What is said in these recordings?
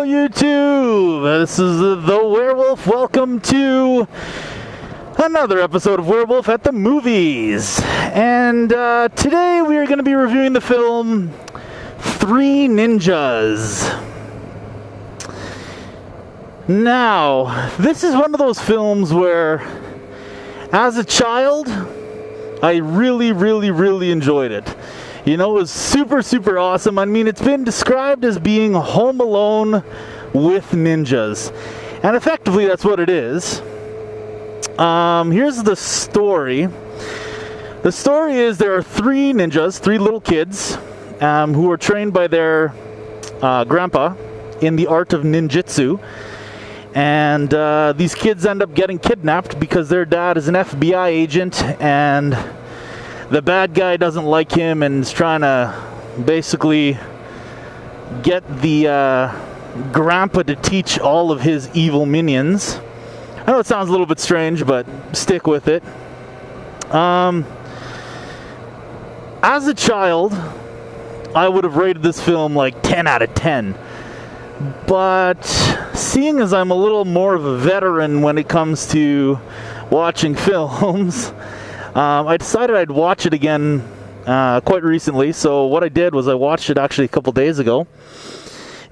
Hello YouTube, this is the Werewolf. Welcome to another episode of Werewolf at the Movies. And today we are going to be reviewing the film Three Ninjas. Now, this is one of those films where, as a child, I really enjoyed it. You know, it was super awesome. I mean, it's been described as being Home Alone with ninjas. And effectively, that's what it is. Here's the story. The story is there are three ninjas, three little kids, who are trained by their grandpa in the art of ninjutsu. And these kids end up getting kidnapped because their dad is an FBI agent, and the bad guy doesn't like him and is trying to basically get the grandpa to teach all of his evil minions. I know it sounds a little bit strange, but stick with it. As a child, I would have rated this film like 10 out of 10. But seeing as I'm a little more of a veteran when it comes to watching films, I decided I'd watch it again quite recently. So what I did was I watched it actually a couple days ago.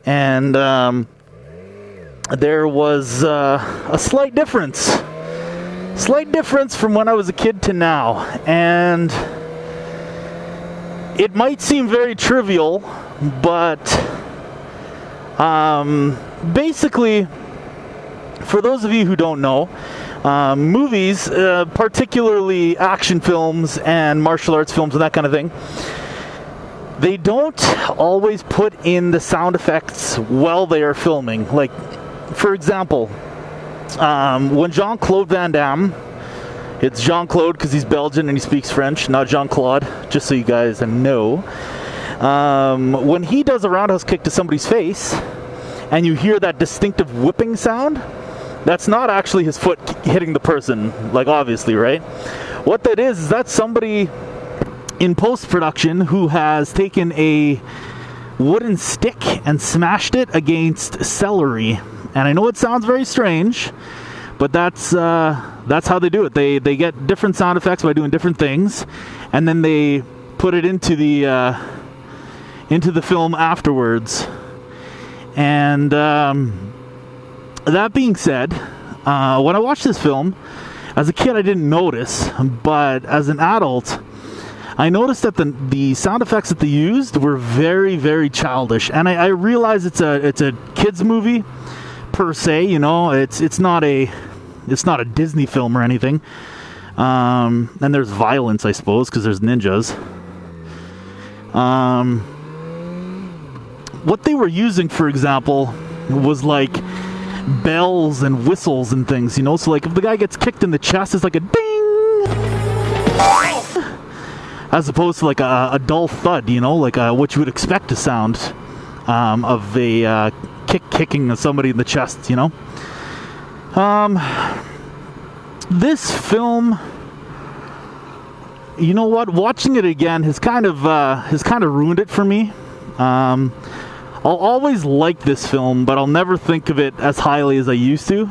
And there was a slight difference. Slight difference from when I was a kid to now. And it might seem very trivial, but basically, for those of you who don't know, movies, particularly action films and martial arts films and that kind of thing, they don't always put in the sound effects while they are filming. Like, for example, when Jean-Claude Van Damme, it's Jean-Claude because he's Belgian and he speaks French, not Jean-Claude, just so you guys know. When he does a roundhouse kick to somebody's face, and you hear that distinctive whipping sound, that's not actually his foot hitting the person, like, obviously, right? What that is that's somebody in post-production who has taken a wooden stick and smashed it against celery. And I know it sounds very strange, but that's how they do it. They get different sound effects by doing different things, and then they put it into the film afterwards. And that being said, when I watched this film, as a kid I didn't notice, but as an adult, I noticed that the sound effects that they used were very childish. And I realize it's a kids movie per se. You know, it's not a Disney film or anything. And there's violence, I suppose, because there's ninjas. What they were using, for example, was like bells and whistles and things, you know? So like if the guy gets kicked in the chest, it's like a ding! As opposed to like a dull thud, you know? Like what you would expect to sound of a kicking somebody in the chest, you know? This film, you know what? Watching it again has kind of ruined it for me. I'll always like this film, but I'll never think of it as highly as I used to.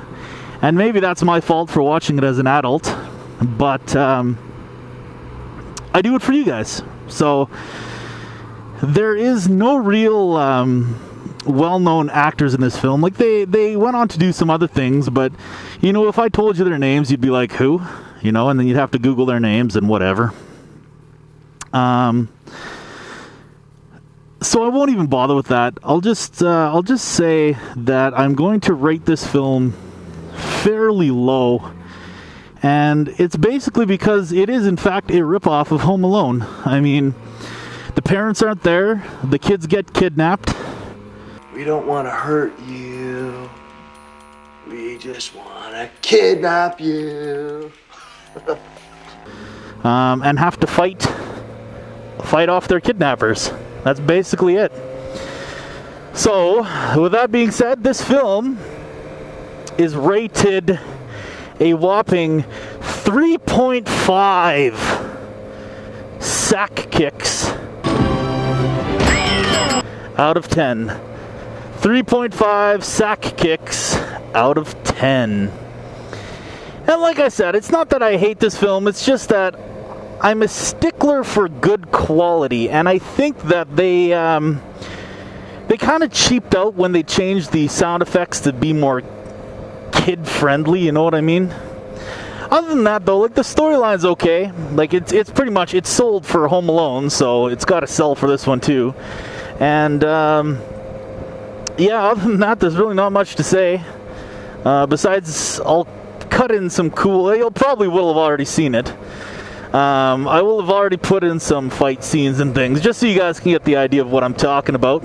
And maybe that's my fault for watching it as an adult. But I do it for you guys. So there is no real well-known actors in this film. Like they went on to do some other things, but you know, if I told you their names, you'd be like, who? You know, and then you'd have to Google their names and whatever. So I won't even bother with that. I'll just say that I'm going to rate this film fairly low, and it's basically because it is in fact a ripoff of Home Alone. I mean, the parents aren't there, the kids get kidnapped. We don't want to hurt you. We just want to kidnap you. And have to fight off their kidnappers. That's basically it. So, with that being said, this film is rated a whopping 3.5 sack kicks out of 10. 3.5 sack kicks out of 10. And like I said, it's not that I hate this film, it's just that I'm a stickler for good quality, and I think that they kind of cheaped out when they changed the sound effects to be more kid-friendly, you know what I mean? Other than that, though, like, the storyline's okay. Like, it's pretty much, it's sold for Home Alone, so it's got to sell for this one, too. And, yeah, other than that, there's really not much to say. Besides, I'll cut in some cool, you'll probably will have already seen it. I will have already put in some fight scenes and things, just so you guys can get the idea of what I'm talking about.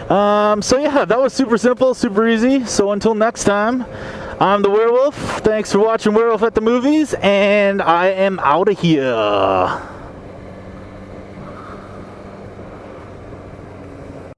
So yeah, that was super simple, super easy. So until next time, I'm the Werewolf. Thanks for watching Werewolf at the Movies, and I am out of here.